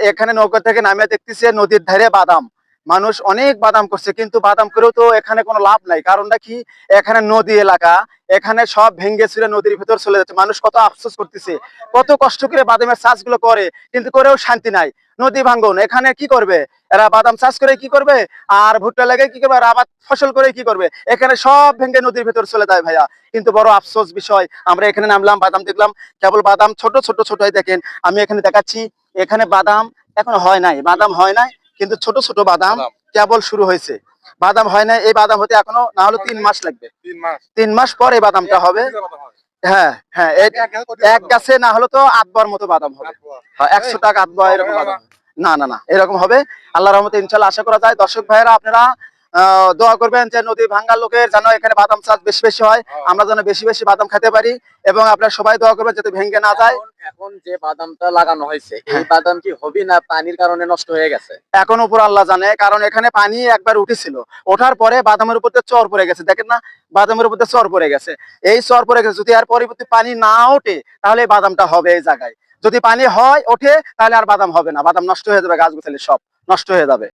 এখানে নৌকা থেকে নামিয়ে দেখতেছে নদীর ধারে বাদাম, মানুষ অনেক বাদাম করছে, কিন্তু বাদাম করেও তো এখানে কোনো লাভ নাই। কারণটা কি, এখানে নদী এলাকা, এখানে সব ভেঙ্গে ছিঁড়ে নদীর ভিতর চলে যাচ্ছে। মানুষ কত আফসোস করতেছে, কত কষ্ট করে বাদামের চাষ গুলো করে, কিন্তু করেও শান্তি নাই। নদী ভাঙ্গন, এখানে কি করবে এরা? বাদাম চাষ করে কি করবে, আর ভুট্টা লাগে কি করবে, আর আবাদ ফসল করে কি করবে? এখানে সব ভেঙ্গে নদীর ভিতর চলে যায় ভাইয়া। কিন্তু বড় আফসোস বিষয়, আমরা এখানে নামলাম, বাদাম দেখলাম, কেবল বাদাম ছোট ছোট ছোট দেখেন, আমি এখানে দেখাচ্ছি। এখানে বাদাম এখন হয় নাই, বাদাম হয় নাই, কিন্তু ছোট ছোট বাদাম কেবল শুরু হয়েছে। বাদাম হয় না, এই বাদাম হতে এখনো না হলো 3 মাস লাগবে। 3 মাস পর এই বাদামটা হবে। হ্যাঁ হ্যাঁ, এক গাছে না হলো তো 8 বার মতো বাদাম হবে। হ্যাঁ, 100 টাকা 8 বার এরকম বাদাম। না না না, এরকম হবে আল্লাহর রহমতে ইনশাআল্লাহ, আশা করা যায়। দর্শক ভাইয়েরা, আপনারা দোয়া করবেন যে নদী ভাঙ্গা লোকের যেন এখানে বাদাম চাষ বেশি বেশি হয়, আমরা যেন বেশি বেশি বাদাম খেতে পারি, এবং আপনারা সবাই দোয়া করবেন যাতে ভেঙে না যায়। এখন যে বাদামটা লাগানো হয়েছে, এই বাদাম কি হবে না পানির কারণে নষ্ট হয়ে গেছে? এখন উপর আল্লাহ জানে, কারণ এখানে পানি একবার উঠেছিল, ওঠার পরে বাদামের উপর চর পড়ে গেছে, দেখেন না, বাদামের উপর চর পড়ে গেছে। এই চর পড়ে গেছে, যদি আর পরবর্তী পানি না ওঠে তাহলে এই বাদামটা হবে এই জায়গায়। যদি পানি হয় ওঠে তাহলে আর বাদাম হবে না, বাদাম নষ্ট হয়ে যাবে, গাছ গাছালি সব নষ্ট হয়ে যাবে।